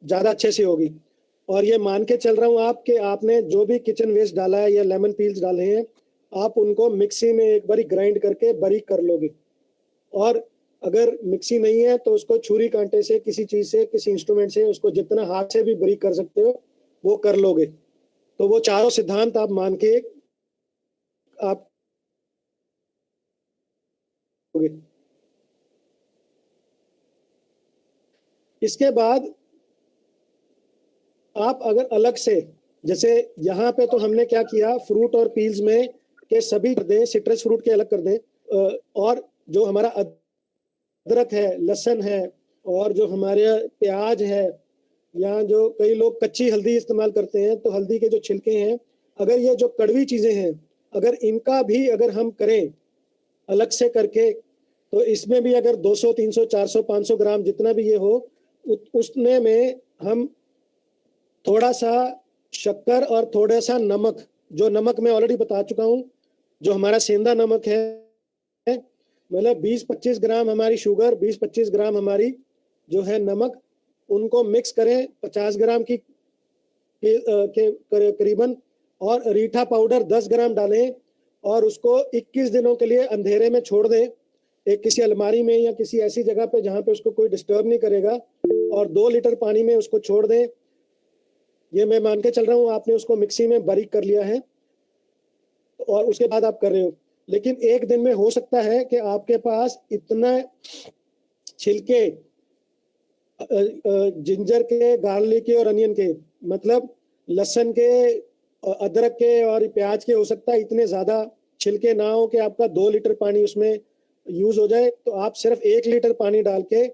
ज़्यादा अच्छे से होगी। और ये मान के चल रहा हूँ आप कि आपने जो भी किचन वेस्ट डाला है या लेमन पील्स डाले हैं, आप उनको मिक्सी में एक बारी ग्राइंड करके बारीक कर लोगे। और अगर मिक्सी नहीं है तो उसको छुरी कांटे से, किसी चीज़ से, किसी इंस्ट्रूमेंट से उसको जितना हाथ से भी बारीक कर सकते हो वो कर लोगे। तो वो चारों सिद्धांत आप मान के आप इसके बाद आप अगर अलग से, जैसे यहाँ पे तो हमने क्या किया, फ्रूट और पील्स में के सभी कर दें, सिट्रस फ्रूट के अलग कर दें, और जो हमारा अदरक है, लहसुन है, और जो हमारे प्याज है, या जो कई लोग कच्ची हल्दी इस्तेमाल करते हैं, तो हल्दी के जो छिलके हैं, अगर ये जो कड़वी चीजें हैं, अगर इनका भी अगर हम करें अलग से करके, तो इसमें भी अगर 200, 300, 400, 500 ग्राम जितना भी ये हो, उसमें में हम थोड़ा सा शक्कर और थोड़ा सा नमक, जो नमक मैं ऑलरेडी बता चुका हूँ, जो हमारा सेंधा नमक है, मतलब 20-25 ग्राम हमारी शुगर, 20-25 ग्राम हमारी जो है नमक, उनको मिक्स करें 50 ग्राम के करीबन, और रीठा पाउडर 10 ग्राम डालें और उसको 21 दिनों के लिए अंधेरे में छोड़ दें, एक किसी अलमारी में या किसी ऐसी जगह पे जहाँ पे उसको कोई डिस्टर्ब नहीं करेगा, और 2 लीटर पानी में उसको छोड़ दें। ये मैं मान के चल रहा हूँ आपने उसको मिक्सी में बारीक कर लिया है और उसके बाद आप कर रहे हो। लेकिन एक दिन में हो सकता है कि आपके पास इतना छिलके जिंजर के, गार्लिक के और अनियन के, मतलब लहसुन के, अदरक के और प्याज के, हो सकता है इतने ज़्यादा छिलके ना हो कि आपका 2 लीटर पानी उसमें यूज़ हो जाए। तो आप सिर्फ 1 लीटर पानी डाल के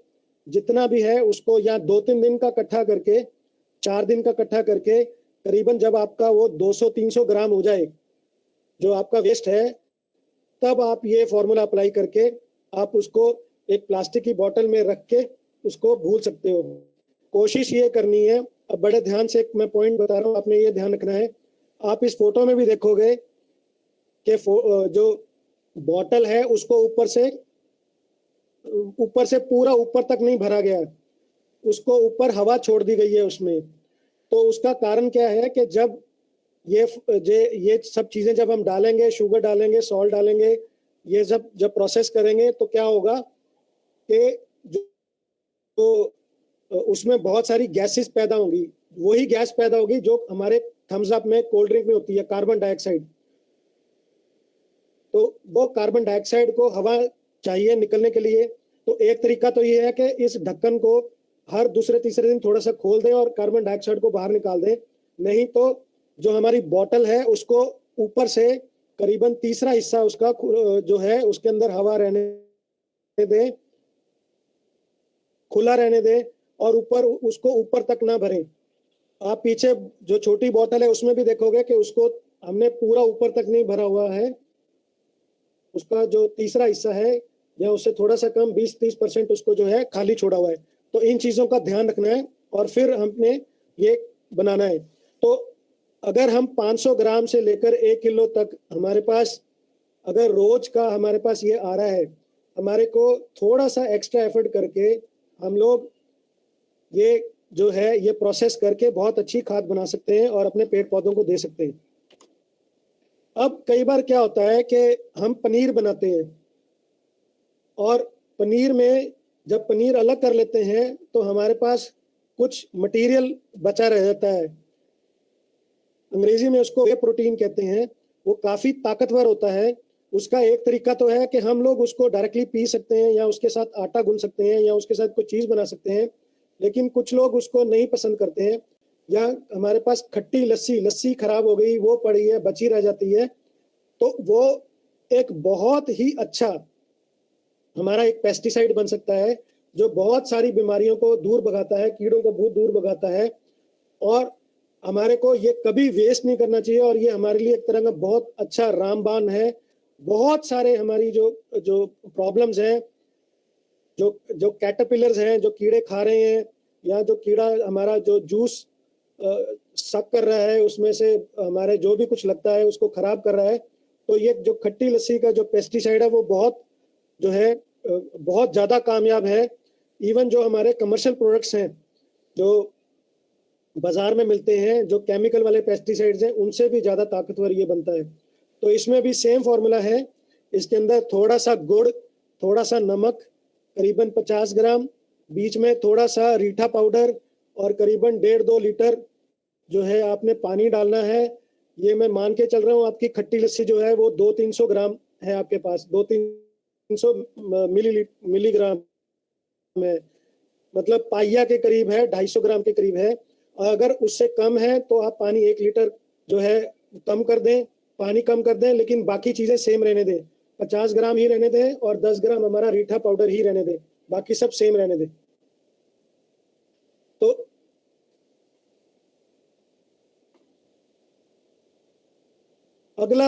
जितना भी है उसको, या 2-3 दिन का इकट्ठा करके, 4 दिन का इकट्ठा करके, करीबन जब आपका वो 200-300 ग्राम हो जाए जो आपका वेस्ट है, तब आप ये फॉर्मूला अप्लाई करके आप उसको एक प्लास्टिक की बोतल में रख के उसको भूल सकते हो। कोशिश ये करनी है, अब बड़े ध्यान से मैं पॉइंट बता रहा हूँ, आपने ये ध्यान रखना है। आप इस फोटो में भी देखोगे कि जो बोतल है उसको ऊपर से पूरा ऊपर तक नहीं भरा गया है, उसको ऊपर हवा छोड़ दी गई है उसमें। तो उसका कारण क्या है कि जब ये सब चीजें जब हम डालेंगे, शुगर डालेंगे, सॉल्ट डालेंगे, ये जब प्रोसेस करेंगे, तो क्या होगा कि जो उसमें बहुत सारी गैसेस पैदा होंगी। वही गैस पैदा होगी जो हमारे थम्स अप में, कोल्ड ड्रिंक में होती है, कार्बन डाइऑक्साइड। तो वो कार्बन डाइऑक्साइड को हवा चाहिए निकलने के लिए। तो एक तरीका तो ये है कि इस ढक्कन को हर दूसरे तीसरे दिन थोड़ा सा खोल दें और कार्बन डाइऑक्साइड को बाहर निकाल दें। नहीं तो जो हमारी बोतल है उसको ऊपर से करीबन तीसरा हिस्सा उसका जो है उसके अंदर हवा रहने दें, खुला रहने दें, और ऊपर उसको ऊपर तक ना भरें। आप पीछे जो छोटी बोतल है उसमें भी देखोगे कि उसको हमने पूरा ऊपर तक नहीं भरा हुआ है, उसका जो तीसरा हिस्सा है या उससे थोड़ा सा कम 20-30% उसको जो है खाली छोड़ा हुआ है। तो इन चीज़ों का ध्यान रखना है और फिर हमने ये बनाना है। तो अगर हम 500 ग्राम से लेकर 1 किलो तक हमारे पास, अगर रोज का हमारे पास ये आ रहा है, हमारे को थोड़ा सा एक्स्ट्रा एफर्ट करके हम लोग ये जो है ये प्रोसेस करके बहुत अच्छी खाद बना सकते हैं और अपने पेड़ पौधों को दे सकते हैं। अब कई बार क्या होता है कि हम पनीर बनाते हैं और पनीर में जब पनीर अलग कर लेते हैं तो हमारे पास कुछ मटेरियल बचा रह जाता है। अंग्रेजी में उसको वे प्रोटीन कहते हैं। वो काफ़ी ताकतवर होता है। उसका एक तरीका तो है कि हम लोग उसको डायरेक्टली पी सकते हैं या उसके साथ आटा गूंथ सकते हैं या उसके साथ कोई चीज़ बना सकते हैं, लेकिन कुछ लोग उसको नहीं पसंद करते हैं। या हमारे पास खट्टी लस्सी खराब हो गई, वो पड़ी है, बची रह जाती है, तो वो एक बहुत ही अच्छा हमारा एक पेस्टिसाइड बन सकता है जो बहुत सारी बीमारियों को दूर भगाता है, कीड़ों को बहुत दूर भगाता है। और हमारे को ये कभी वेस्ट नहीं करना चाहिए और ये हमारे लिए एक तरह का बहुत अच्छा रामबाण है। बहुत सारे हमारी जो जो प्रॉब्लम्स हैं, जो जो कैटरपिलर्स हैं, जो कीड़े खा रहे हैं, या जो कीड़ा हमारा जो जूस सक कर रहा है, उसमें से हमारे जो भी कुछ लगता है उसको खराब कर रहा है, तो ये जो खट्टी लस्सी का जो पेस्टिसाइड है वो बहुत जो है बहुत ज़्यादा कामयाब है। इवन जो हमारे कमर्शियल प्रोडक्ट्स हैं, जो बाजार में मिलते हैं जो केमिकल वाले पेस्टिसाइड्स हैं उनसे भी ज़्यादा ताकतवर ये बनता है। तो इसमें भी सेम फॉर्मूला है। इसके अंदर थोड़ा सा गुड़, थोड़ा सा नमक, करीबन 50 ग्राम, बीच में थोड़ा सा रीठा पाउडर और करीबन 1.5-2 लीटर जो है आपने पानी डालना है। ये मैं मान के चल रहा हूँ आपकी खट्टी लस्सी जो है वो 200-300 ग्राम है आपके पास, 200-300 मिलीग्राम है, मतलब पाइया के करीब है, 250 ग्राम के करीब है। अगर उससे कम है तो आप पानी 1 लीटर जो है कम कर दें, पानी कम कर दें, लेकिन बाकी चीज़ें सेम रहने दें। 50 ग्राम ही रहने दें और 10 ग्राम हमारा रीठा पाउडर ही रहने दें, बाकी सब सेम रहने दें। तो अगला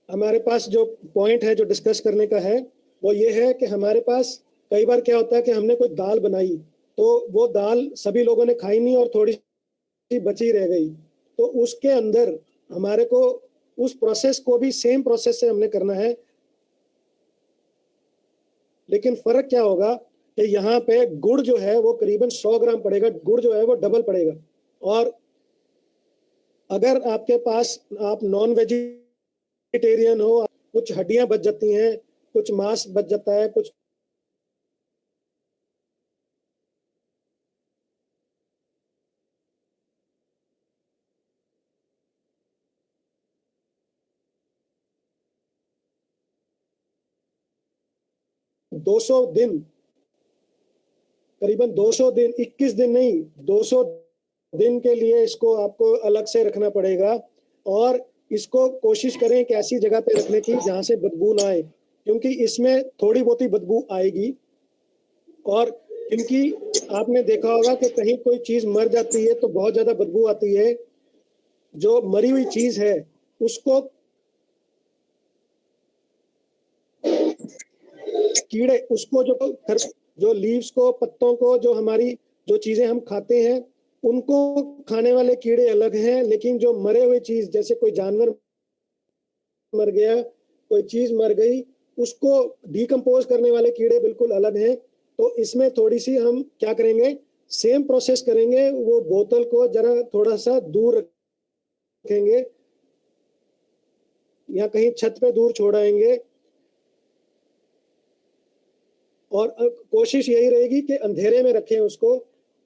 हमारे पास जो पॉइंट है जो डिस्कस करने का है वो ये है कि हमारे पास कई बार क्या होता है कि हमने कोई दाल बनाई तो वो दाल सभी लोगों ने खाई नहीं और थोड़ी सी बची रह गई, तो उसके अंदर हमारे को उस प्रोसेस को भी सेम प्रोसेस से हमने करना है, लेकिन फर्क क्या होगा कि यहाँ पे गुड़ जो है वो करीबन 100 ग्राम पड़ेगा, गुड़ जो है वो डबल पड़ेगा। और अगर आपके पास आप नॉन वेजिटेरियन हो, कुछ हड्डियां बच जाती हैं, कुछ मांस बच जाता है, कुछ करीबन 200 दिन, 21 दिन नहीं, 200 दिन के लिए इसको आपको अलग से रखना पड़ेगा। और इसको कोशिश करें कि ऐसी जगह पे रखने की जहां से बदबू ना आए, क्योंकि इसमें थोड़ी बहुत ही बदबू आएगी। और क्योंकि आपने देखा होगा कि कहीं कोई चीज मर जाती है तो बहुत ज्यादा बदबू आती है। जो मरी हुई चीज है उसको कीड़े, उसको जो लीव्स को, पत्तों को, जो हमारी जो चीजें हम खाते हैं उनको खाने वाले कीड़े अलग हैं, लेकिन जो मरे हुए चीज जैसे कोई जानवर मर गया, कोई चीज मर गई, उसको डिकम्पोज करने वाले कीड़े बिल्कुल अलग हैं। तो इसमें थोड़ी सी हम क्या करेंगे, सेम प्रोसेस करेंगे, वो बोतल को जरा थोड़ा सा दूर रखेंगे या कहीं छत पे दूर छोड़ाएंगे और कोशिश यही रहेगी कि अंधेरे में रखें उसको।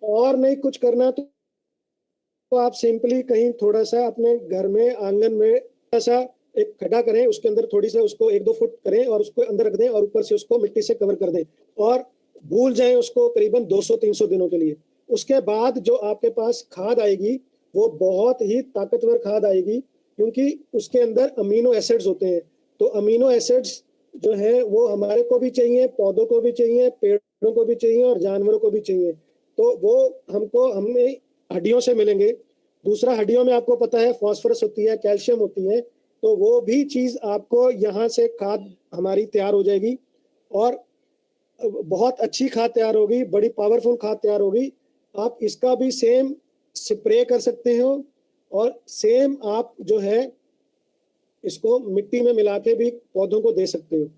और नहीं कुछ करना तो आप सिंपली कहीं थोड़ा सा अपने घर में आंगन में थोड़ा सा एक खड्डा करें, उसके अंदर थोड़ी सा उसको 1-2 फुट करें और उसको अंदर रख दें और ऊपर से उसको मिट्टी से कवर कर दें और भूल जाएं उसको करीबन 200-300 दिनों के लिए। उसके बाद जो आपके पास खाद आएगी वो बहुत ही ताकतवर खाद आएगी, क्योंकि उसके अंदर अमीनो एसिड्स होते हैं। तो अमीनो एसिड्स जो है वो हमारे को भी चाहिए, पौधों को भी चाहिए, पेड़ों को भी चाहिए और जानवरों को भी चाहिए। तो वो हमें हड्डियों से मिलेंगे। दूसरा, हड्डियों में आपको पता है फास्फोरस होती है, कैल्शियम होती है, तो वो भी चीज आपको यहाँ से खाद हमारी तैयार हो जाएगी और बहुत अच्छी खाद तैयार होगी, बड़ी पावरफुल खाद तैयार होगी। आप इसका भी सेम स्प्रे कर सकते हो और सेम आप जो है इसको मिट्टी में मिला के भी पौधों को दे सकते हो।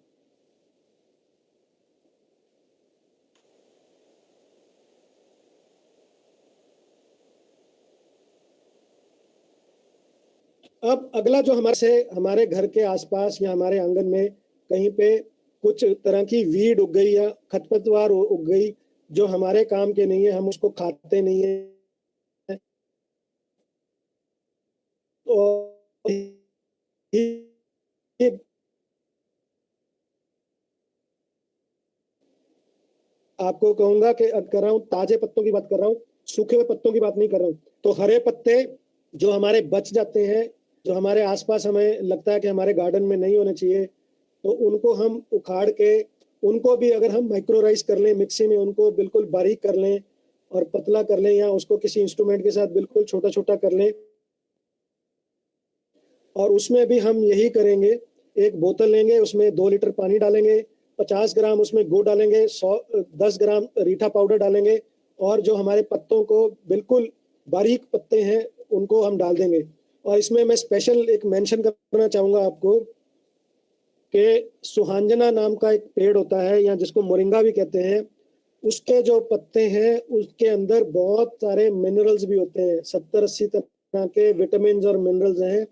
अब अगला जो हमारे घर के आसपास या हमारे आंगन में कहीं पे कुछ तरह की वीड उग गई या खरपतवार उग गई जो हमारे काम के नहीं है, हम उसको खाते नहीं है, और आपको कहूंगा कि कर रहा हूँ ताजे पत्तों की बात कर रहा हूँ, सूखे हुए पत्तों की बात नहीं कर रहा हूँ। तो हरे पत्ते जो हमारे बच जाते हैं, जो हमारे आसपास हमें लगता है कि हमारे गार्डन में नहीं होने चाहिए, तो उनको हम उखाड़ के उनको भी अगर हम माइक्रोराइज कर लें मिक्सी में, उनको बिल्कुल बारीक कर लें और पतला कर लें या उसको किसी इंस्ट्रूमेंट के साथ बिल्कुल छोटा छोटा कर लें, और उसमें भी हम यही करेंगे। एक बोतल लेंगे, उसमें 2 लीटर पानी डालेंगे, 50 ग्राम उसमें गुड़ डालेंगे, 10 ग्राम रीठा पाउडर डालेंगे और जो हमारे पत्तों को बिल्कुल बारीक पत्ते हैं उनको हम डाल देंगे। और इसमें मैं स्पेशल एक मेंशन करना चाहूँगा आपको कि सुहांजना नाम का एक पेड़ होता है या जिसको मोरिंगा भी कहते हैं, उसके जो पत्ते हैं उसके अंदर बहुत सारे मिनरल्स भी होते हैं, 70-80 तरह के विटामिन और मिनरल्स हैं।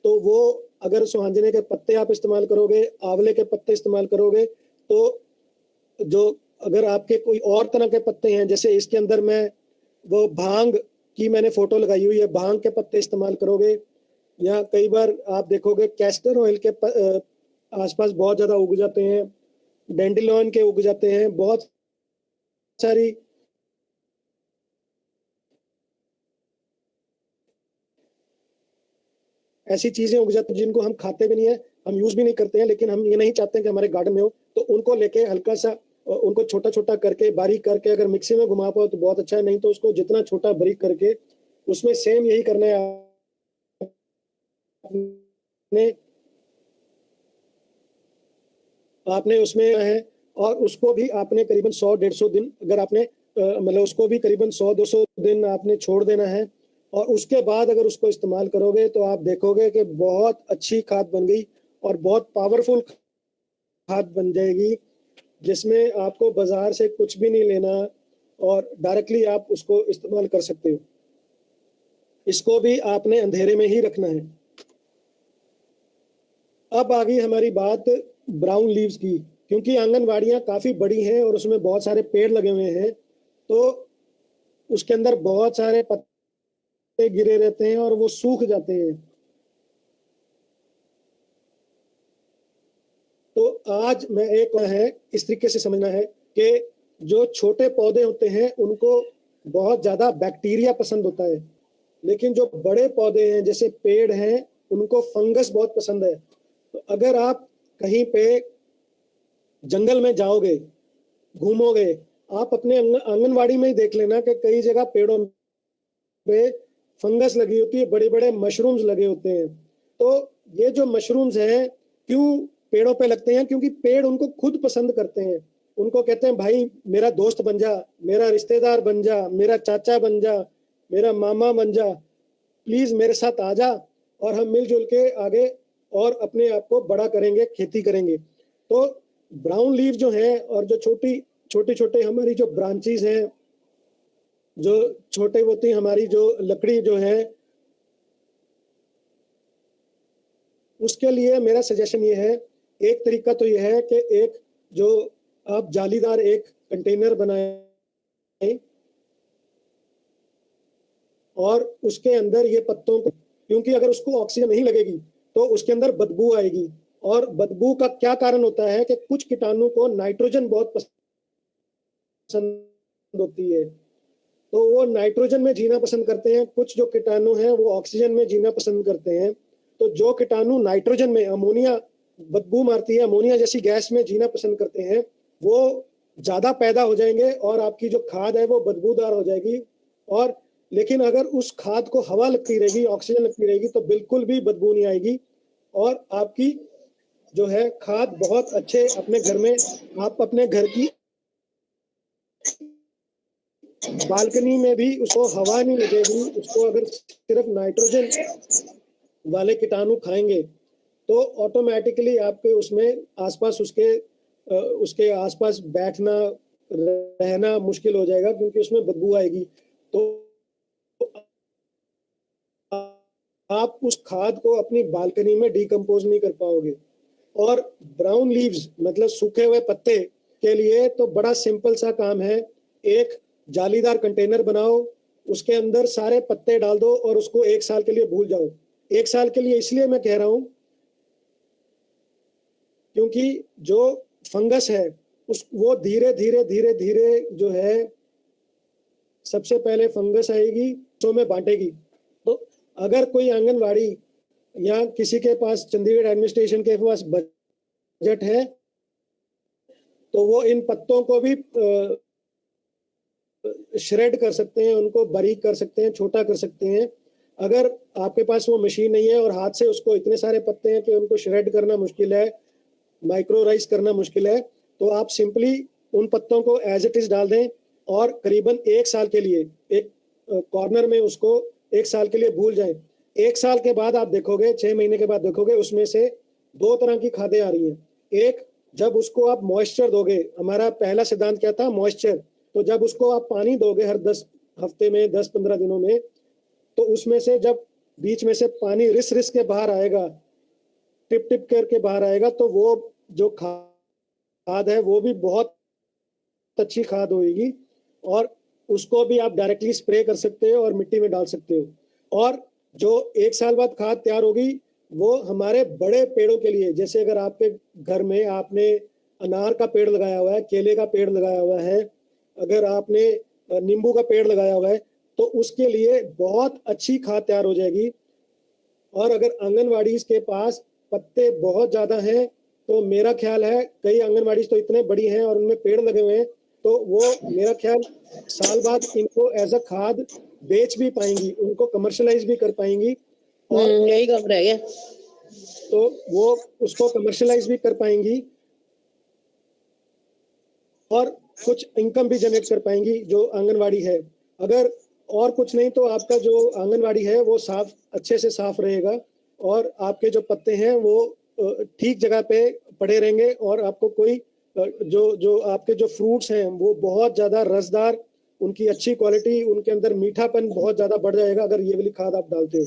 तो वो अगर सुहांजने के पत्ते आप इस्तेमाल करोगे, आंवले के पत्ते इस्तेमाल करोगे, तो जो अगर आपके कोई और तरह के पत्ते हैं, जैसे इसके अंदर मैं वो भांग की मैंने फोटो लगाई हुई है, भांग के पत्ते इस्तेमाल करोगे, या कई बार आप देखोगे कैस्टर ऑयल के आसपास बहुत ज्यादा उग जाते हैं, डेंडिलॉन के उग जाते हैं, बहुत सारी ऐसी चीजें उग जाती हैं जिनको हम खाते भी नहीं है, हम यूज भी नहीं करते हैं, लेकिन हम ये नहीं चाहते हैं कि हमारे गार्डन में हो, तो उनको लेके हल्का सा उनको छोटा छोटा करके बारीक करके अगर मिक्सी में घुमा पाओ तो बहुत अच्छा है, नहीं तो उसको जितना छोटा बारीक करके उसमें सेम यही करना है आपने उसमें है, और उसको भी आपने करीबन 100-150 दिन अगर आपने मतलब उसको भी करीबन 100-200 दिन आपने छोड़ देना है, और उसके बाद अगर उसको इस्तेमाल करोगे तो आप देखोगे कि बहुत अच्छी खाद बन गई और बहुत पावरफुल खाद बन जाएगी, जिसमें आपको बाजार से कुछ भी नहीं लेना और डायरेक्टली आप उसको इस्तेमाल कर सकते हो। इसको भी आपने अंधेरे में ही रखना है। अब आ गई हमारी बात ब्राउन लीव्स की, क्योंकि आंगनवाड़ियां काफी बड़ी हैं और उसमें बहुत सारे पेड़ लगे हुए हैं, तो उसके अंदर बहुत सारे पत्ते गिरे रहते हैं और वो सूख जाते हैं। तो आज मैं एक है इस तरीके से समझना है कि जो छोटे पौधे होते हैं उनको बहुत ज्यादा बैक्टीरिया पसंद होता है, लेकिन जो बड़े पौधे हैं जैसे पेड़ हैं उनको फंगस बहुत पसंद है। तो अगर आप कहीं पे जंगल में जाओगे, घूमोगे, आप अपने आंगनवाड़ी में ही देख लेना कि कई जगह पेड़ों पे फंगस लगी होती है, बड़े बड़े मशरूम्स लगे होते हैं। तो ये जो मशरूम्स हैं क्यों पेड़ों पे लगते हैं, क्योंकि पेड़ उनको खुद पसंद करते हैं, उनको कहते हैं भाई मेरा दोस्त बन जा, मेरा रिश्तेदार बन जा, मेरा चाचा बन जा, मेरा मामा बन जा, प्लीज मेरे साथ आ जा और हम मिलजुल के आगे और अपने आप को बड़ा करेंगे, खेती करेंगे। तो ब्राउन लीव जो है और जो छोटी छोटे हमारी जो ब्रांचेस हैं, जो छोटे होती हमारी जो लकड़ी जो है, उसके लिए मेरा सजेशन ये है, एक तरीका तो ये है कि एक जो आप जालीदार एक कंटेनर बनाएं और उसके अंदर ये पत्तों को, क्योंकि अगर उसको ऑक्सीजन नहीं लगेगी तो उसके अंदर बदबू आएगी, और बदबू का क्या कारण होता है कि कुछ कीटाणु को नाइट्रोजन बहुत पसंद होती है, तो वो नाइट्रोजन में जीना पसंद करते हैं, कुछ जो कीटाणु हैं वो ऑक्सीजन में जीना पसंद करते हैं। तो जो कीटाणु नाइट्रोजन में, अमोनिया बदबू मारती है, अमोनिया जैसी गैस में जीना पसंद करते हैं, वो ज्यादा पैदा हो जाएंगे और आपकी जो खाद है वो बदबूदार हो जाएगी। और लेकिन अगर उस खाद को हवा लगती रहेगी, ऑक्सीजन लगती रहेगी, तो बिल्कुल भी बदबू नहीं आएगी, और आपकी जो है खाद बहुत अच्छे अपने घर में, आप अपने घर की बालकनी में भी उसको हवा नहीं लगेगी, उसको अगर सिर्फ नाइट्रोजन वाले कीटाणु खाएंगे तो ऑटोमेटिकली आपके उसमें आसपास उसके आसपास बैठना रहना मुश्किल हो जाएगा, क्योंकि उसमें बदबू आएगी। तो आप उस खाद को अपनी बालकनी में डिकम्पोज नहीं कर पाओगे। और ब्राउन लीव्स मतलब सूखे हुए पत्ते के लिए तो बड़ा सिंपल सा काम है, एक जालीदार कंटेनर बनाओ, उसके अंदर सारे पत्ते डाल दो और उसको 1 साल के लिए भूल जाओ। 1 साल के लिए इसलिए मैं कह रहा हूं क्योंकि जो फंगस है उस वो धीरे धीरे धीरे धीरे जो है, सबसे पहले फंगस आएगी तो में बांटेगी। तो अगर कोई आंगनवाड़ी या किसी के पास चंडीगढ़ एडमिनिस्ट्रेशन के पास बजट है तो वो इन पत्तों को भी श्रेड कर सकते हैं, उनको बारीक कर सकते हैं, छोटा कर सकते हैं। अगर आपके पास वो मशीन नहीं है और हाथ से उसको इतने सारे पत्ते हैं कि उनको श्रेड करना मुश्किल है, माइक्रोराइज करना मुश्किल है, तो आप सिंपली उन पत्तों को एज इट इज डाल दें और करीबन 1 साल के लिए एक कॉर्नर में उसको 1 साल के लिए भूल जाएं। 1 साल के बाद आप देखोगे, 6 महीने के बाद देखोगे उसमें से 2 तरह की खादें आ रही हैं, एक जब उसको आप मॉइस्चर दोगे, हमारा पहला सिद्धांत क्या था, मॉइस्चर, तो जब उसको आप पानी दोगे हर 10 हफ्ते में, 10-15 दिनों में, तो उसमें से जब बीच में से पानी रिस रिस के बाहर आएगा, टिप टिप करके बाहर आएगा, तो वो जो खाद है वो भी बहुत अच्छी खाद होगी, और उसको भी आप डायरेक्टली स्प्रे कर सकते हो और मिट्टी में डाल सकते हो। और जो 1 साल बाद खाद तैयार होगी, वो हमारे बड़े पेड़ों के लिए, जैसे अगर आपके घर में आपने अनार का पेड़ लगाया हुआ है, केले का पेड़ लगाया हुआ है, अगर आपने नींबू का पेड़ लगाया हुआ है, तो उसके लिए बहुत अच्छी खाद तैयार हो जाएगी। और अगर आंगनवाड़ी के पास पत्ते बहुत ज्यादा हैं, तो मेरा ख्याल है कई आंगनवाड़ी तो इतने बड़ी हैं और उनमें पेड़ लगे हुए हैं, तो वो मेरा ख्याल साल बाद इनको एज अ खाद बेच भी पाएंगी, उनको कमर्शलाइज भी कर पाएंगी, और यही कम रह गया, तो वो उसको कमर्शलाइज भी कर पाएंगी और कुछ इनकम भी जनरेट कर पाएंगी जो आंगनवाड़ी है। अगर और कुछ नहीं तो आपका जो आंगनवाड़ी है वो साफ, अच्छे से साफ रहेगा, और आपके जो पत्ते हैं वो ठीक जगह पे पड़े रहेंगे, और आपको कोई जो जो आपके जो फ्रूट्स हैं वो बहुत ज्यादा रसदार, उनकी अच्छी क्वालिटी, उनके अंदर मीठापन बहुत ज्यादा बढ़ जाएगा अगर ये वाली खाद आप डालते हो।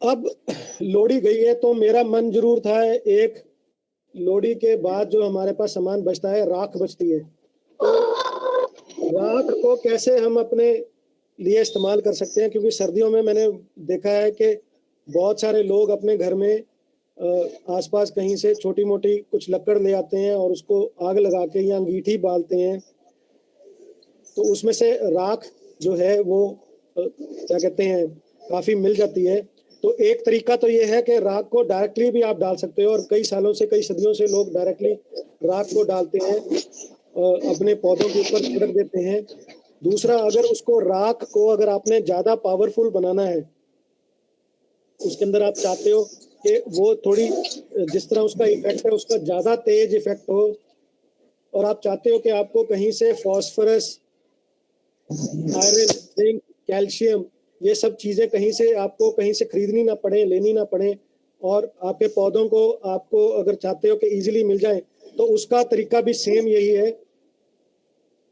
अब लोहड़ी गई है, तो मेरा मन जरूर था, एक लोहड़ी के बाद जो हमारे पास सामान बचता है, राख बचती है, तो राख को कैसे हम अपने लिए इस्तेमाल कर सकते हैं, क्योंकि सर्दियों में मैंने देखा है कि बहुत सारे लोग अपने घर में आसपास कहीं से छोटी मोटी कुछ लकड़ ले आते हैं और उसको आग लगा के या अंगीठी बालते हैं, तो उसमें से राख जो है वो क्या कहते हैं, काफी मिल जाती है। तो एक तरीका तो ये है कि राख को डायरेक्टली भी आप डाल सकते हो, और कई सालों से, कई सदियों से लोग डायरेक्टली राख को डालते हैं, अपने पौधों के ऊपर छिड़क देते हैं। दूसरा, अगर उसको राख को अगर आपने ज्यादा पावरफुल बनाना है, उसके अंदर आप चाहते हो कि वो थोड़ी, जिस तरह उसका इफेक्ट है उसका ज्यादा तेज इफेक्ट हो, और आप चाहते हो कि आपको कहीं से फास्फोरस, आयरन, जिंक, कैल्शियम, ये सब चीजें कहीं से आपको कहीं से खरीदनी ना पड़े, लेनी ना पड़े, और आपके पौधों को आपको अगर चाहते हो कि इजीली मिल जाए, तो उसका तरीका भी सेम यही है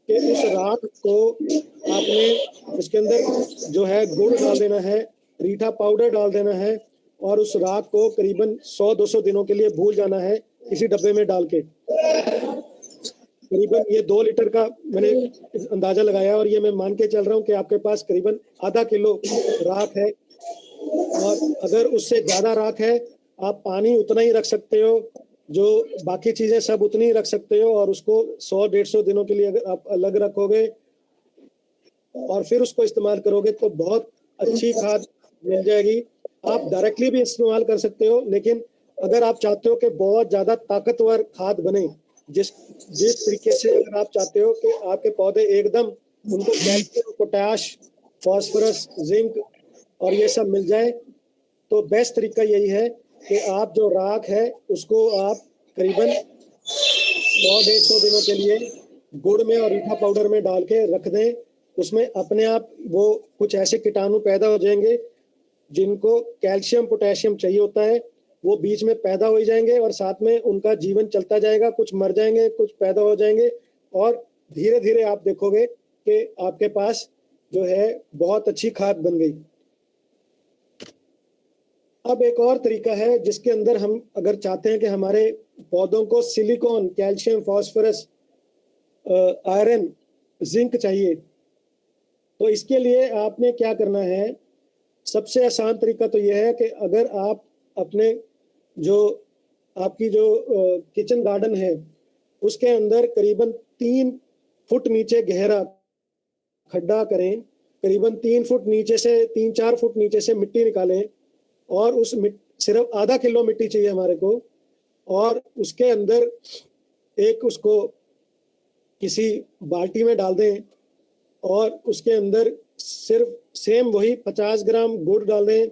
कि उस राख को आपने उसके अंदर जो है गुड़ डाल देना है, रीठा पाउडर डाल देना है, और उस राख को करीबन 100-200 दिनों के लिए भूल जाना है किसी डब्बे में डाल के। करीबन ये 2 लीटर का मैंने अंदाजा लगाया, और ये मैं मान के चल रहा हूँ कि आपके पास करीबन आधा किलो राख है, और अगर उससे ज्यादा राख है, आप पानी उतना ही रख सकते हो, जो बाकी चीजें सब उतनी ही रख सकते हो, और उसको 100-150 दिनों के लिए अगर आप अलग रखोगे और फिर उसको इस्तेमाल करोगे, तो बहुत अच्छी खाद मिल जाएगी। आप डायरेक्टली भी इस्तेमाल कर सकते हो, लेकिन अगर आप चाहते हो कि बहुत ज्यादा ताकतवर खाद बने, जिस जिस तरीके से अगर आप चाहते हो कि आपके पौधे एकदम, उनको कैल्शियम, पोटाश, फास्फोरस, जिंक और ये सब मिल जाए, तो बेस्ट तरीका यही है कि आप जो राख है उसको आप करीबन 100-150 दिनों के लिए गुड़ में और रीठा पाउडर में डाल के रख दें। उसमें अपने आप वो कुछ ऐसे कीटाणु पैदा हो जाएंगे जिनको कैल्शियम, पोटेशियम चाहिए होता है, वो बीच में पैदा हो जाएंगे, और साथ में उनका जीवन चलता जाएगा, कुछ मर जाएंगे, कुछ पैदा हो जाएंगे, और धीरे धीरे आप देखोगे कि आपके पास जो है बहुत अच्छी खाद बन गई। अब एक और तरीका है जिसके अंदर हम अगर चाहते हैं कि हमारे पौधों को silicon, calcium, phosphorus, iron, zinc चाहिए, तो इसके लिए आपने क्या करना है, सबसे आसान तरीका तो यह है कि अगर आप अपने जो आपकी जो किचन गार्डन है उसके अंदर करीबन 3 फुट नीचे गहरा खड्डा करें, करीबन 3 फुट नीचे से, 3-4 फुट नीचे से मिट्टी निकालें, और उस सिर्फ आधा किलो मिट्टी चाहिए हमारे को, और उसके अंदर एक उसको किसी बाल्टी में डाल दें, और उसके अंदर सिर्फ सेम वही 50 ग्राम गुड़ डाल दें,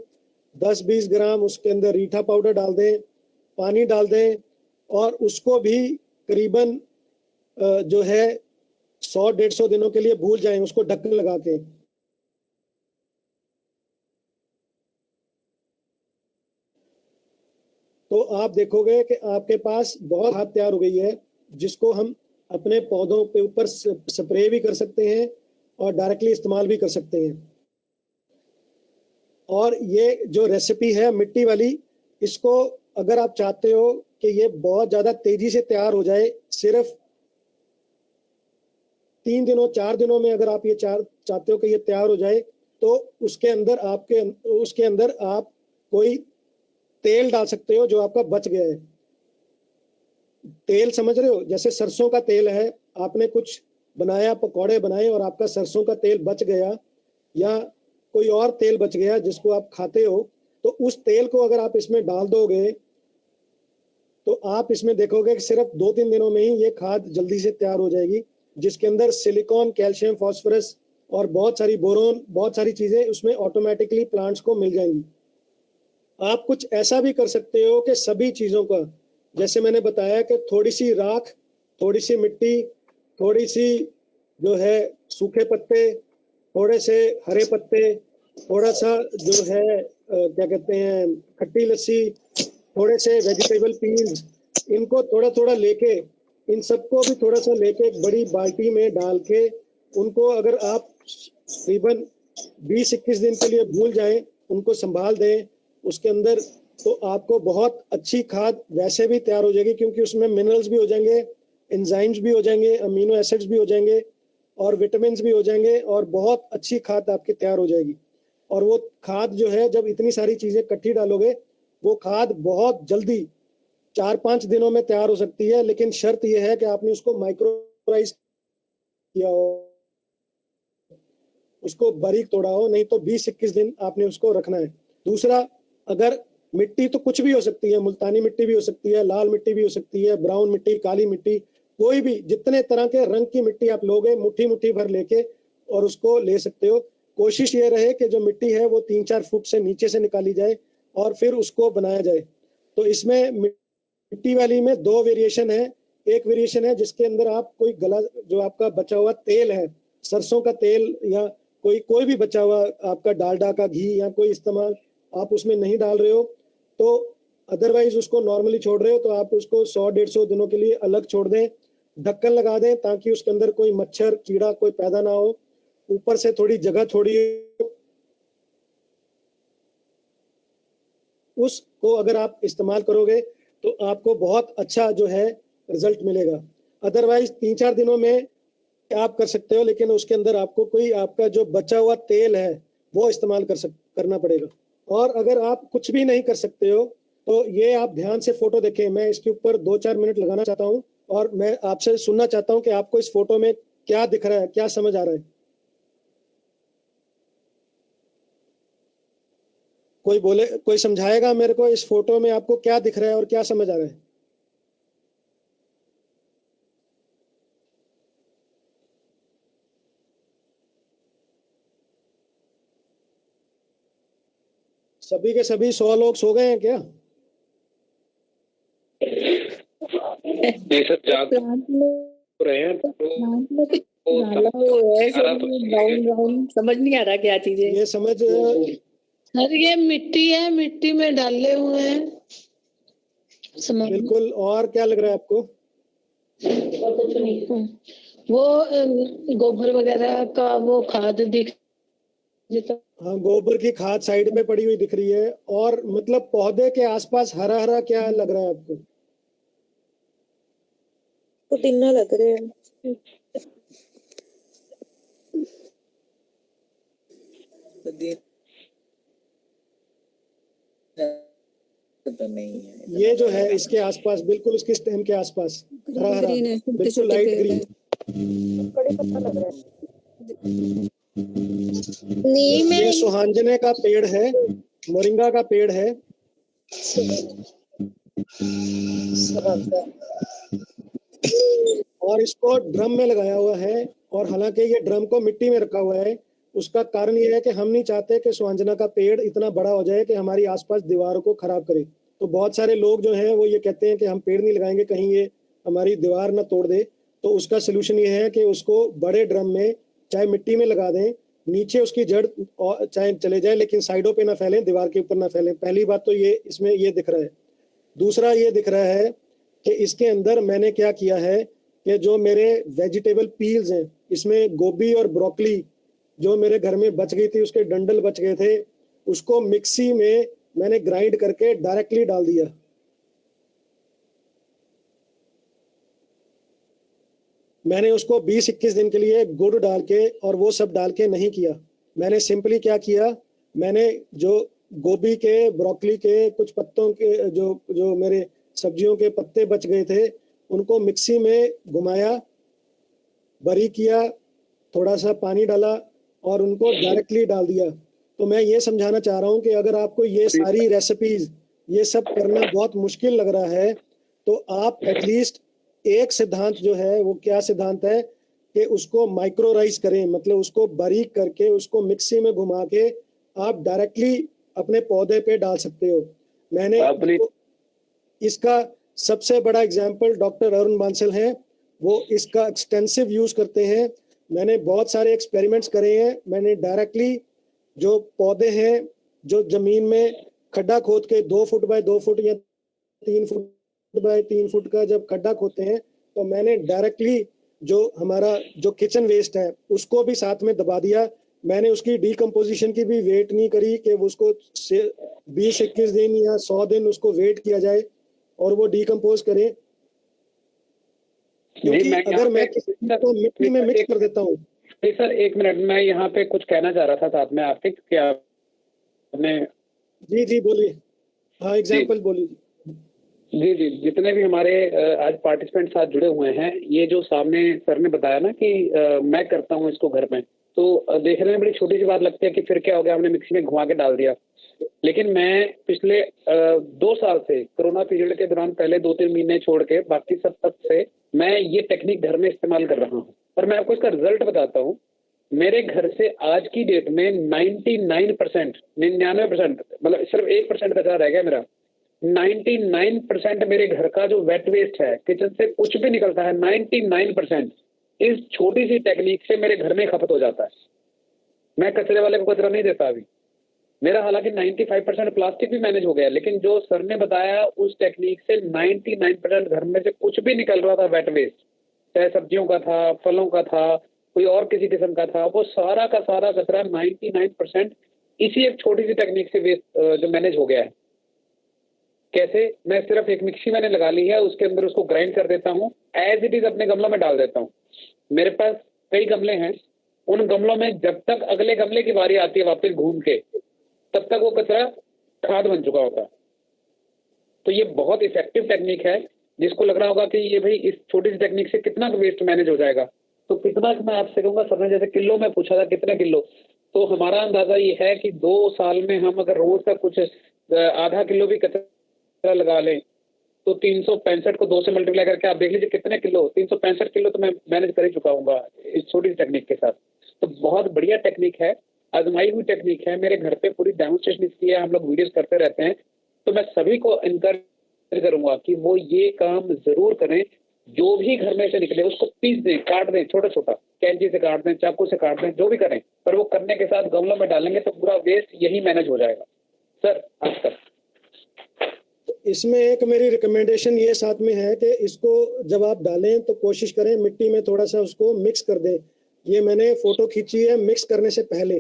10-20 ग्राम उसके अंदर रीठा पाउडर डाल दें, पानी डाल दें, और उसको भी करीबन जो है 100-150 दिनों के लिए भूल जाएं, उसको ढक्कन लगा के। तो आप देखोगे कि आपके पास बहुत खाद तैयार हो गई है, जिसको हम अपने पौधों के ऊपर स्प्रे भी कर सकते हैं और डायरेक्टली इस्तेमाल भी कर सकते हैं। और ये जो रेसिपी है मिट्टी वाली, इसको अगर आप चाहते हो कि ये बहुत ज़्यादा तेजी से तैयार हो जाए, सिर्फ 3 दिनों 4 दिनों में अगर आप ये चाहते हो कि ये तैयार हो जाए, तो उसके अंदर आप कोई तेल डाल सकते हो जो आपका बच गया है। तेल समझ रहे हो, जैसे सरसों का तेल है, आपने कुछ बनाया, पकौड़े बनाए और आपका सरसों का तेल बच गया या कोई और तेल बच गया जिसको आप खाते हो, तो उस तेल को अगर आप इसमें डाल दोगे तो आप इसमें देखोगे कि सिर्फ 2-3 दिनों में ही ये खाद जल्दी से तैयार हो जाएगी, जिसके अंदर सिलिकॉन, कैल्शियम, फास्फोरस और बहुत सारी बोरोन, बहुत सारी चीजें उसमें ऑटोमेटिकली प्लांट्स को मिल जाएंगी। आप कुछ ऐसा भी कर सकते हो कि सभी चीजों का, जैसे मैंने बताया कि थोड़ी सी राख, थोड़ी सी मिट्टी, थोड़ी सी जो है सूखे पत्ते, थोड़े से हरे पत्ते, थोड़ा सा जो है क्या कहते हैं खट्टी लस्सी, थोड़े से वेजिटेबल पील्स, इनको थोड़ा थोड़ा लेके, इन सबको भी थोड़ा सा लेके एक बड़ी बाल्टी में डाल के उनको अगर आप तकरीबन 20-21 दिन के लिए भूल जाएं, उनको संभाल दें उसके अंदर, तो आपको बहुत अच्छी खाद वैसे भी तैयार हो जाएगी, क्योंकि उसमें मिनरल्स भी हो जाएंगे, एंजाइम्स भी हो जाएंगे, अमीनो एसिड्स भी हो जाएंगे और विटामिन भी हो जाएंगे और बहुत अच्छी खाद आपकी तैयार हो जाएगी। और वो खाद जो है, जब इतनी सारी चीजें इकट्ठी डालोगे, वो खाद बहुत जल्दी 4-5 दिनों में तैयार हो सकती है, लेकिन शर्त यह है कि आपने उसको माइक्रोराइज किया हो, उसको बारीक तोड़ा हो, नहीं तो 20-21 दिन आपने उसको रखना है। दूसरा, अगर मिट्टी तो कुछ भी हो सकती है, मुल्तानी मिट्टी भी हो सकती है, लाल मिट्टी भी हो सकती है, ब्राउन मिट्टी, काली मिट्टी, कोई भी जितने तरह के रंग की मिट्टी आप लोगे मुट्ठी मुट्ठी भर लेके और उसको ले सकते हो। कोशिश ये रहे कि जो मिट्टी है वो 3-4 फुट से नीचे से निकाली जाए और फिर उसको बनाया जाए। तो इसमें मिट्टी वाली में 2 वेरिएशन है। एक वेरिएशन है जिसके अंदर आप कोई गला, जो आपका बचा हुआ तेल है, सरसों का तेल या कोई भी बचा हुआ आपका डालडा का घी या कोई इस्तेमाल आप उसमें नहीं डाल रहे हो, तो अदरवाइज उसको नॉर्मली छोड़ रहे हो, तो आप उसको 100-150 दिनों के लिए अलग छोड़ दें, ढक्कन लगा दें ताकि उसके अंदर कोई मच्छर कीड़ा कोई पैदा ना हो, ऊपर से थोड़ी जगह छोड़िए। उसको अगर आप इस्तेमाल करोगे तो आपको बहुत अच्छा जो है रिजल्ट मिलेगा। अदरवाइज 3-4 दिनों में आप कर सकते हो, लेकिन उसके अंदर आपको कोई आपका जो बचा हुआ तेल है वो इस्तेमाल करना पड़ेगा। और अगर आप कुछ भी नहीं कर सकते हो तो ये आप ध्यान से फोटो देखें। मैं इसके ऊपर 2-4 मिनट लगाना चाहता हूँ और मैं आपसे सुनना चाहता हूँ कि आपको इस फोटो में क्या दिख रहा है, क्या समझ आ रहा है। कोई बोले, कोई समझाएगा मेरे को इस फोटो में आपको क्या दिख रहा है और क्या समझ आ रहा है। सभी के सभी 100 लोग सो गए हैं क्या? सर जाग रहे हैं समझ नहीं आ रहा क्या चीज है ये समझ। सर ये मिट्टी है, मिट्टी में डाले हुए हैं। बिल्कुल। और क्या लग रहा है आपको? वो गोबर वगैरह का वो खाद दिख, हाँ, गोबर की खाद साइड पे पड़ी हुई दिख रही है। और मतलब पौधे के आसपास हरा हरा क्या लग रहा है आपको? पुदीना लग रहे हैं। तो नहीं है, ये जो है इसके आसपास, बिल्कुल इसके स्टेम के आसपास हरा हरा, बिल्कुल लाइट ग्रीन। ये सुहांजने का पेड़ है, मोरिंगा का पेड़ है। और इसको ड्रम में लगाया हुआ है, और हालांकि ये ड्रम को मिट्टी में रखा हुआ है। उसका कारण ये है कि हम नहीं चाहते कि सुहांजना का पेड़ इतना बड़ा हो जाए कि हमारी आसपास दीवारों को खराब करे। तो बहुत सारे लोग जो हैं वो ये कहते हैं कि हम पेड़ नहीं लगाएंगे, कहीं ये हमारी दीवार ना तोड़ दे। तो उसका सोल्यूशन ये है कि उसको बड़े ड्रम में चाहे मिट्टी में लगा दें, नीचे उसकी जड़ चाहे चले जाए, लेकिन साइडों पे ना फैलें, दीवार के ऊपर ना फैलें। पहली बात तो ये इसमें ये दिख रहा है। दूसरा ये दिख रहा है कि इसके अंदर मैंने क्या किया है कि जो मेरे वेजिटेबल पील्स हैं, इसमें गोभी और ब्रोकली जो मेरे घर में बच गई थी, उसके डंडल बच गए थे, उसको मिक्सी में मैंने ग्राइंड करके डायरेक्टली डाल दिया। मैंने उसको 20-21 दिन के लिए गुड़ डाल के और वो सब डाल के नहीं किया। मैंने सिंपली क्या किया, मैंने जो गोभी के, ब्रोकली के कुछ पत्तों के जो मेरे सब्जियों के पत्ते बच गए थे, उनको मिक्सी में घुमाया, बारीक किया, थोड़ा सा पानी डाला और उनको डायरेक्टली डाल दिया। तो मैं ये समझाना चाह रहा हूँ कि अगर आपको ये सारी रेसिपीज ये सब करना बहुत मुश्किल लग रहा है, तो आप एटलीस्ट एक सिद्धांत जो है, वो क्या सिद्धांत है कि उसको माइक्रो राइस करें, मतलब उसको बारीक करके उसको मिक्सी में घुमा के आप डायरेक्टली अपने पौधे पे डाल सकते हो। मैंने इसका सबसे बड़ा एग्जाम्पल डॉक्टर अरुण बांसल हैं, वो इसका एक्सटेंसिव यूज करते हैं। मैंने बहुत सारे एक्सपेरिमेंट्स करे हैं। मैंने डायरेक्टली जो पौधे हैं, जो जमीन में खड्डा खोद के 2 फुट बाय 2 फुट या 3 फुट बाय 3 फुट का जब खड्डा खोदते हैं, तो मैंने डायरेक्टली जो हमारा जो किचन वेस्ट है उसको भी साथ में दबा दिया। मैंने उसकी डीकम्पोजिशन की भी वेट नहीं करी कि उसको 20-21 दिन या 100 दिन उसको वेट किया जाए और वो डीकम्पोज करे, क्योंकि अगर मैं तो मिट्टी में मिक्स कर देता हूँ। सर 1 मिनट, मैं यहाँ पे कुछ कहना चाह रहा था साथ में आपके, क्या आपने? जी बोलिए। हाँ, एग्जाम्पल बोलिए। जी, जितने भी हमारे आज पार्टिसिपेंट साथ जुड़े हुए हैं, ये जो सामने सर ने बताया ना कि मैं करता हूँ इसको घर में, तो देखने में बड़ी छोटी सी बात लगती है कि फिर क्या हो गया, हमने मिक्सी में घुमा के डाल दिया। लेकिन मैं पिछले 2 साल से कोरोना पीरियड के दौरान पहले 2-3 महीने छोड़ के बाकी सब तक से मैं ये टेक्निक घर में इस्तेमाल कर रहा हूँ। और मैं आपको इसका रिजल्ट बताता हूँ। मेरे घर से आज की डेट में 99%, मतलब सिर्फ 1% कचरा रह गया मेरा। 99% मेरे घर का जो वेट वेस्ट है, किचन से कुछ भी निकलता है, 99% इस छोटी सी टेक्निक से मेरे घर में खपत हो जाता है। मैं कचरे वाले को कचरा नहीं देता अभी। मेरा हालांकि 95% प्लास्टिक भी मैनेज हो गया, लेकिन जो सर ने बताया उस टेक्निक से 99% घर में से कुछ भी निकल रहा था वेट वेस्ट, चाहे सब्जियों का था, फलों का था, कोई और किसी किस्म का था, वो सारा का सारा कचरा 99% इसी एक छोटी सी टेक्निक से वेस्ट जो मैनेज हो गया है। कैसे? मैं सिर्फ एक मिक्सी मैंने लगा ली है, उसके अंदर उसको ग्राइंड कर देता हूँ, एज इट इज अपने गमलों में डाल देता हूँ। मेरे पास कई गमले हैं, उन गमलों में जब तक अगले गमले की बारी आती है वापस घूम के, तब तक वो कचरा खाद बन चुका होता है। तो ये बहुत इफेक्टिव टेक्निक है। जिसको लग रहा होगा कि ये भाई इस छोटी सी टेक्निक से कितना वेस्ट मैनेज हो जाएगा, तो कितना, मैं आपसे कहूँगा, सर ने जैसे किलो में पूछा था कितने किलो, तो हमारा अंदाजा ये है कि 2 साल में हम अगर रोज का कुछ आधा किलो भी कचरा लगा लें, तो 365 को 2 से मल्टीप्लाई करके आप देख लीजिए कितने किलो, 365 किलो तो मैं मैनेज कर ही चुका हूँ इस छोटी सी टेक्निक के साथ। तो बहुत बढ़िया टेक्निक है, आजमाई हुई टेक्निक है। मेरे घर पे पूरी डेमोन्स्ट्रेशन इसकी है, हम लोग वीडियोस करते रहते हैं। तो मैं सभी को इनकरेज करूंगा कि वो ये काम जरूर करें। जो भी घर में से निकले उसको पीस दें, काट दें, छोटा छोटा कैंची से काट दें, चाकू से काट दें, जो भी करें, पर वो करने के साथ गमलों में डालेंगे तो पूरा वेस्ट यही मैनेज हो जाएगा। सर आपका इसमें एक मेरी रिकमेंडेशन ये साथ में है कि इसको जब आप डालें तो कोशिश करें मिट्टी में थोड़ा सा उसको मिक्स कर दें। ये मैंने फोटो खींची है मिक्स करने से पहले।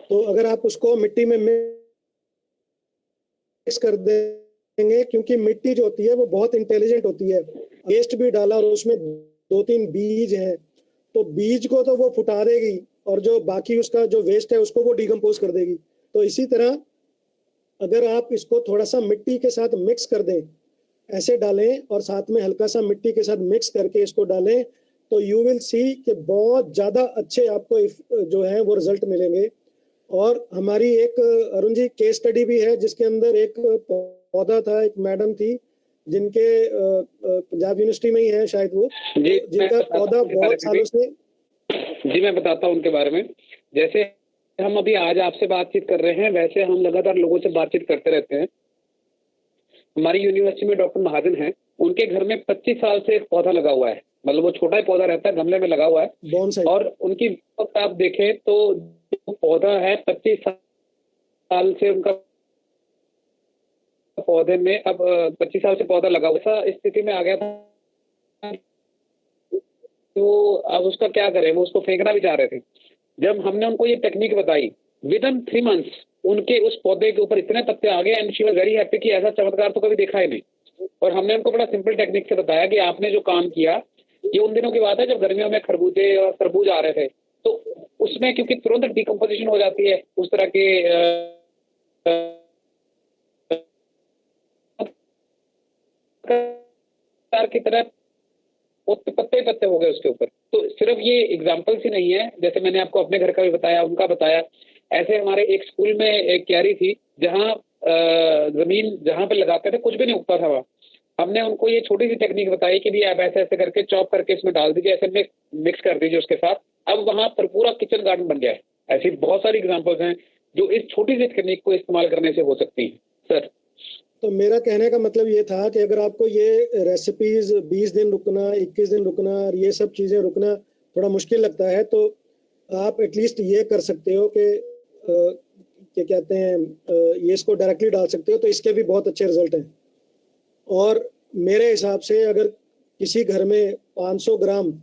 तो अगर आप उसको मिट्टी में मिक्स कर देंगे, क्योंकि मिट्टी जो होती है वो बहुत इंटेलिजेंट होती है। वेस्ट भी डाला और उसमें 2-3 बीज हैं, तो बीज को तो वो फुटा देगी और जो बाकी उसका जो वेस्ट है उसको वो डिकम्पोज कर देगी। तो इसी तरह अगर आप इसको थोड़ा सा मिट्टी के साथ मिक्स कर दें, ऐसे डालें और साथ में हल्का सा मिट्टी के साथ मिक्स करके इसको डालें, तो यू विल सी कि बहुत ज़्यादा अच्छे आपको जो है वो रिजल्ट मिलेंगे। और हमारी एक अरुण जी केस स्टडी भी है, जिसके अंदर एक पौधा था, एक मैडम थी जिनके पंजाब यूनिवर्सिटी में ही है शायद वो, जिनका पौधा बहुत सालों से। जी मैं बताता हूँ उनके बारे में। जैसे हम अभी आज आपसे बातचीत कर रहे हैं, वैसे हम लगातार लोगों से बातचीत करते रहते हैं। हमारी यूनिवर्सिटी में डॉक्टर महाजन हैं, उनके घर में 25 साल से एक पौधा लगा हुआ है, मतलब वो छोटा ही पौधा रहता है, गमले में लगा हुआ है। और उनकी आप देखें तो जो पौधा है 25 साल से उनका पौधे में अब 25 साल से पौधा लगा हुआ था, इस स्थिति में आ गया था तो अब उसका क्या करें, वो उसको फेंकना भी चाह रहे थे। जब हमने उनको ये टेक्निक बताई, विद इन 3 मंथ्स उनके उस पौधे के ऊपर इतने पत्ते आ गए and she was very happy कि ऐसा चमत्कार तो कभी देखा ही नहीं। और हमने उनको बड़ा सिंपल टेक्निक से बताया कि आपने जो काम किया, ये उन दिनों की बात है जब गर्मियों में खरबूजे और तरबूज आ रहे थे, तो उसमें क्योंकि तुरंत डिकम्पोजिशन हो जाती है उस तरह के की तरह पत्ते पत्ते हो गए उसके ऊपर। तो सिर्फ ये एग्जाम्पल्स ही नहीं है, जैसे मैंने आपको अपने घर का भी बताया, उनका बताया, ऐसे हमारे एक स्कूल में एक क्यारी थी जहाँ जमीन जहाँ पे लगाते थे कुछ भी नहीं उगता था वहाँ। हमने उनको ये छोटी सी टेक्निक बताई कि भी आप ऐसे ऐसे करके चॉप करके इसमें डाल दीजिए, ऐसे मिक्स कर दीजिए उसके साथ, अब वहाँ पर पूरा किचन गार्डन बन गया है। ऐसी बहुत सारी एग्जाम्पल्स हैं जो इस छोटी सी टेक्निक को इस्तेमाल करने से हो सकती हैं सर। तो मेरा कहने का मतलब ये था कि अगर आपको ये रेसिपीज 20 दिन रुकना, 21 दिन रुकना और ये सब चीजें रुकना थोड़ा मुश्किल लगता है, तो आप एटलीस्ट ये कर सकते हो कि क्या कहते हैं, ये इसको डायरेक्टली डाल सकते हो, तो इसके भी बहुत अच्छे रिजल्ट हैं। और मेरे हिसाब से अगर किसी घर में 500 ग्राम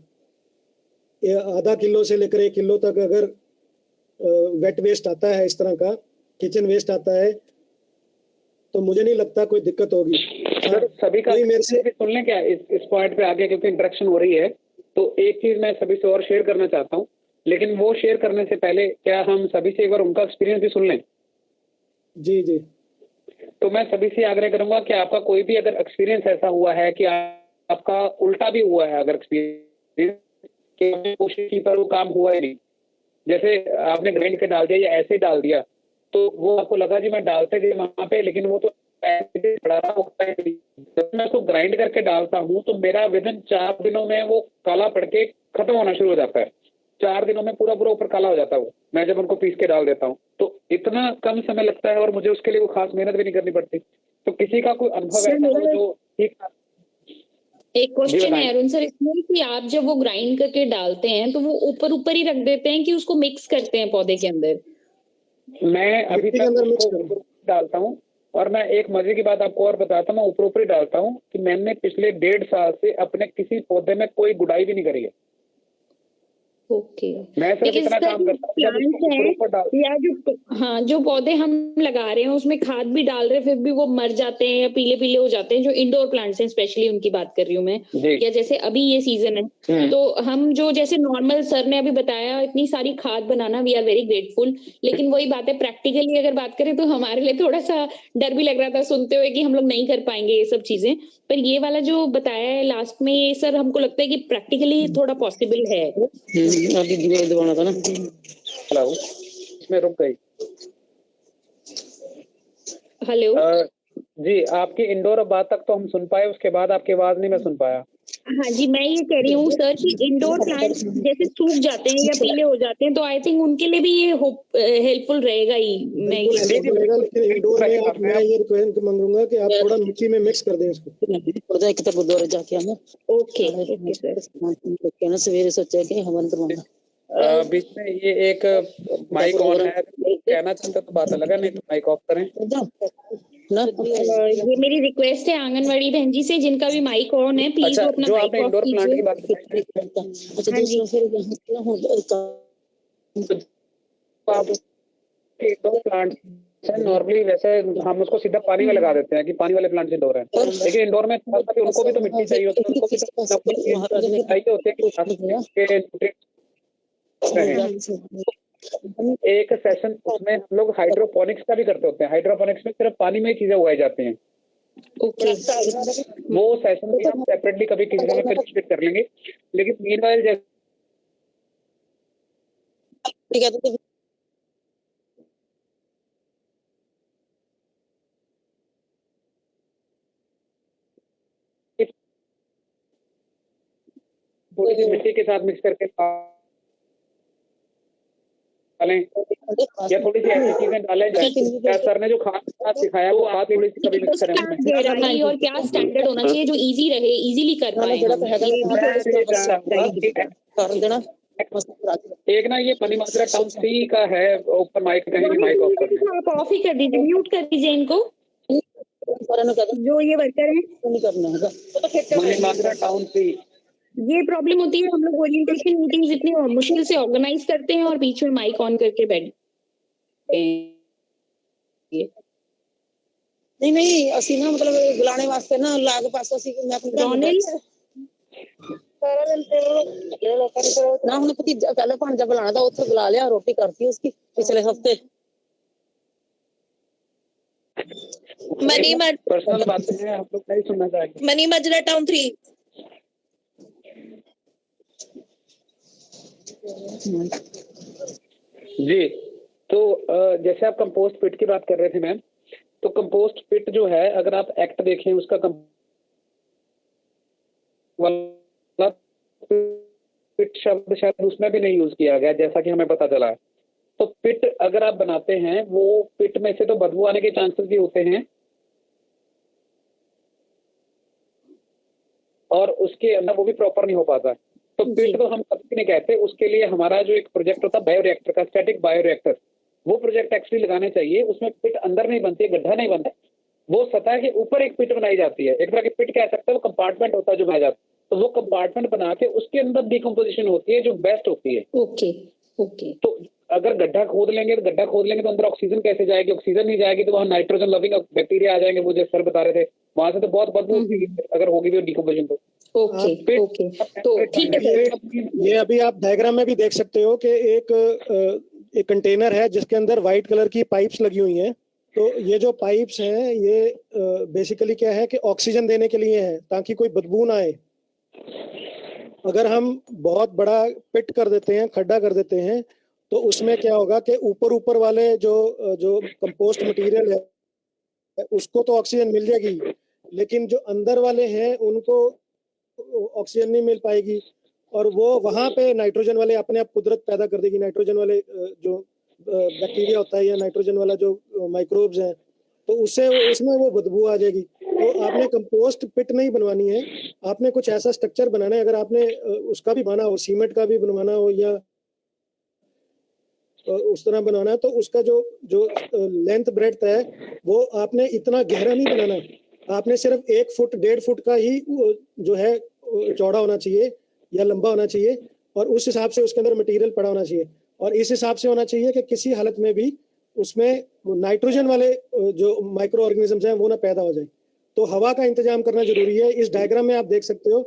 या आधा किलो से लेकर 1 किलो तक अगर वेट वेस्ट आता है, इस तरह का किचन वेस्ट आता है, तो मुझे नहीं लगता कोई दिक्कत होगी। सर सभी का मेरे से भी सुन लें क्या इस पॉइंट पे आगे, क्योंकि इंटरेक्शन हो रही है, तो एक चीज मैं सभी से और शेयर करना चाहता हूँ, लेकिन वो शेयर करने से पहले क्या हम सभी से एक बार उनका एक्सपीरियंस भी सुन लें? जी जी। तो मैं सभी से आग्रह करूंगा कि आपका कोई भी अगर एक्सपीरियंस ऐसा हुआ है कि आपका उल्टा भी हुआ है, अगर एक्सपीरियंस कि आपने कोशिश की पर वो काम हुआ ही नहीं, जैसे आपने ग्राइंड के डाल दिया या ऐसे डाल दिया, तो वो आपको लगा जी मैं डालते गए वहां पे, लेकिन वो तो पड़ा रहा होता है। जब मैं उसको ग्राइंड करके डालता हूँ तो मेरा विद इन 4 दिनों में वो काला पड़ के खत्म होना शुरू हो जाता है। 4 दिनों में पूरा ऊपर काला हो जाता है वो, मैं जब उनको पीस के डाल देता हूँ। तो इतना कम समय लगता है और मुझे उसके लिए वो खास मेहनत भी नहीं करनी पड़ती। तो किसी का कोई अनुभव ऐसा हो जो ठीक। एक क्वेश्चन है अरुण सर इसमें कि आप जब वो ग्राइंड करके डालते हैं तो वो ऊपर ही रख देते हैं कि उसको मिक्स करते हैं पौधे के अंदर? मैं अभी तक डालता हूँ, और मैं एक मजे की बात आपको और बताता हूँ, मैं ऊपर ही डालता हूँ कि मैंने पिछले 1.5 साल से अपने किसी पौधे में कोई गुड़ाई भी नहीं करी है। ओके। मैं सिर्फ इतना काम करता हूँ या जो पौधे हम लगा रहे हैं उसमें खाद भी डाल रहे हैं फिर भी वो मर जाते हैं या पीले पीले हो जाते हैं, जो इंडोर प्लांट्स हैं स्पेशली उनकी बात कर रही हूँ मैं, या जैसे अभी ये सीजन है तो हम जो जैसे नॉर्मल सर ने अभी बताया इतनी सारी खाद बनाना, वी आर वेरी ग्रेटफुल, लेकिन वही बात है प्रैक्टिकली अगर बात करें तो हमारे लिए थोड़ा सा डर भी लग रहा था सुनते हुए कि हम लोग नहीं कर पाएंगे ये सब चीजें, पर ये वाला जो बताया है लास्ट में ये सर हमको लगता है कि प्रैक्टिकली थोड़ा पॉसिबल है। दबाना था ना। हेलो, इसमें रुक गई। हेलो जी, आपकी इंडोर बात तक तो हम सुन पाए, उसके बाद आपकी आवाज नहीं मैं सुन पाया। हाँ जी, मैं ये कह रही हूँ सर कि इंडोर प्लांट्स जैसे सूख जाते हैं या पीले हो जाते हैं तो आई थिंक उनके लिए भी ये हेल्पफुल रहेगा ही। मैं लेकिन इंडोर में मैं ये रिक्वेस्ट मांगूंगा कि आप थोड़ा मिट्टी में मिक्स कर दें इसको। जाके हम ओके सर, कहना सवेरे सोचा कि हवन करवाना। बीच में ये एक माइक ऑन है, कहना चाहता तो बात अलग है, नहीं तो माइक ऑफ करें। ये मेरी रिक्वेस्ट है आंगनवाड़ी बहन जी से जिनका भी माइक ऑन है, प्लीज वो अपना माइक ऑफ कीजिए। इंडोर प्लांट नॉर्मली वैसे हम उसको सीधा पानी में लगा देते हैं कि पानी वाले प्लांट इंडोर है, लेकिन इंडोर में उनको भी तो मिट्टी चाहिए होती है, उनको भी चाहिए होते हैं। एक सेशन उसमें हम लोग हाइड्रोपोनिक्स का भी करते होते हैं। हाइड्रोपोनिक्स में सिर्फ पानी में ही चीजें उगाई जाती हैं। ओके, वो सेशन भी हम सेपरेटली कभी किसी समय फिर कर लेंगे, लेकिन मीनवाइल जैसे थोड़ी सी मिट्टी के साथ मिक्स करके डालें या थोड़ी सी ऐसी चीजें डालें जैसे सर ने जो खाद सिखाया वो खाद थोड़ी सी कभी मिक्स करें। और क्या स्टैंडर्ड होना चाहिए जो इजी रहे, इजीली कर पाए। एक ना ये मनी माजरा टाउन 3 का है, ऊपर माइक कहीं भी माइक ऑफ कर दीजिए, आप ऑफ ही कर दीजिए, म्यूट कर दीजिए इनको। सारे ने कहता जो ये वर्कर हैं, तो नहीं करना है तो खेत मनी माजरा टाउन से ये प्रॉब्लम होती है। हम लोग ओरिएंटेशन मीटिंग्स इतनी मुश्किल से ऑर्गेनाइज करते हैं और बीच में माइक ऑन करके बैठते हैं। नहीं नहीं ਅਸੀਂ ਨਾ ਮਤਲਬ ਬੁਲਾਣੇ ਵਾਸਤੇ ਨਾ ਲਾਗ ਪਾਸੋਂ ਸੀ ਮੈਂ ਆਪਣੇ ਰੌਨਿਲ ਸਾਰਾ ਦਿਨ ਤੇ ਉਹ ਲੋਕਾਂ ਨੇ ਨਾ ਹੁਣ ਭਤੀਜਾ ਕੱਲ ਭਾਂਜਾ ਬੁਲਾਣਾ ਤਾਂ ਉੱਥੇ ਬੁਲਾ ਲਿਆ ਰੋਟੀ ਕਰਤੀ ਉਸकी पिछले हफ्ते पर्सनल बातें हैं आप लोग नहीं सुनना चाहेंगे। मनी मजरा टाउन 3 जी तो जैसे आप कंपोस्ट पिट की बात कर रहे थे मैम, तो कंपोस्ट पिट जो है अगर आप एक्ट देखें उसका पिट शब्द शायद उसमें भी नहीं यूज किया गया जैसा कि हमें पता चला है। तो पिट अगर आप बनाते हैं वो पिट में से तो बदबू आने के चांसेस भी होते हैं और उसके अंदर वो भी प्रॉपर नहीं हो पाता। तो पिट तो हम कभी नहीं कहते, उसके लिए हमारा जो एक प्रोजेक्ट होता है बायोरिएक्टर का, स्टैटिक बायोरिएक्टर, वो प्रोजेक्ट एक्चुअली लगाने चाहिए। उसमें पिट अंदर नहीं बनती है, गड्ढा नहीं बनता, वो सतह के ऊपर एक पिट बनाई जाती है। एक तरह की पिट कह सकते हैं, वो कंपार्टमेंट होता है जो बनाया जाता है। तो वो कंपार्टमेंट बना के उसके अंदर डिकम्पोजिशन होती है जो बेस्ट होती है। Okay okay. तो अगर गड्ढा खोद लेंगे तो अंदर ऑक्सीजन कैसे जाएगी? ऑक्सीजन नहीं जाएगी तो वहाँ नाइट्रोजन लविंग बैक्टीरिया आ जाएंगे, वो जो सर बता रहे थे, वहां से तो बहुत बदबू अगर होगी भी डिकम्पोजिशन तो। ओके ओके तो ठीक है सर। ये अभी आप डायग्राम में भी देख सकते हो कि एक कंटेनर है जिसके अंदर व्हाइट कलर की पाइप्स लगी हुई हैं। तो ये जो पाइप्स हैं ये बेसिकली क्या है कि ऑक्सीजन देने के लिए है ताकि कोई बदबू ना आए। अगर हम बहुत बड़ा पिट कर देते हैं, खड्डा कर देते हैं, तो उसमें क्या होगा कि ऊपर वाले जो कंपोस्ट मटेरियल है उसको तो ऑक्सीजन मिल जाएगी, लेकिन जो अंदर वाले हैं उनको ऑक्सीजन नहीं मिल पाएगी और वो वहां पे नाइट्रोजन वाले अपने आप कुदरत पैदा कर देगी। नाइट्रोजन वाले जो बैक्टीरिया होता है या नाइट्रोजन वाला जो माइक्रोब्स हैं, तो उससे उसमें वो बदबू आ जाएगी। तो आपने कंपोस्ट पिट नहीं बनवानी है, आपने कुछ ऐसा स्ट्रक्चर बनाना है। अगर आपने उसका भी बनाना हो, सीमेंट का भी बनवाना हो या उस तरह बनाना है, तो उसका जो लेंथ ब्रेड्थ है वो आपने इतना गहरा नहीं बनाना। आपने सिर्फ 1 फुट 1.5 फुट का ही जो है चौड़ा होना चाहिए या लंबा होना चाहिए और उस हिसाब से उसके अंदर मटेरियल पड़ा होना चाहिए और इस हिसाब से होना चाहिए कि किसी हालत में भी उसमें नाइट्रोजन वाले जो माइक्रो ऑर्गेनिजम्स हैं वो ना पैदा हो जाए। तो हवा का इंतजाम करना जरूरी है। इस डायग्राम में आप देख सकते हो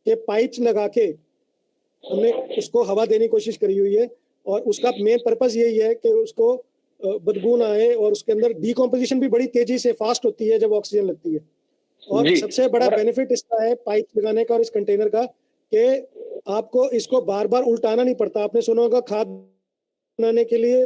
कि पाइप्स लगा के हमने उसको हवा देने की कोशिश करी हुई है और उसका मेन पर्पस यही है कि उसको बदबू ना आए और उसके अंदर डिकम्पोजिशन भी बड़ी तेजी से फास्ट होती है जब ऑक्सीजन लगती है। और सबसे बड़ा बेनिफिट इसका है पाइप लगाने का और इस कंटेनर का कि आपको इसको बार बार उल्टाना नहीं पड़ता। आपने सुना होगा खाद बनाने के लिए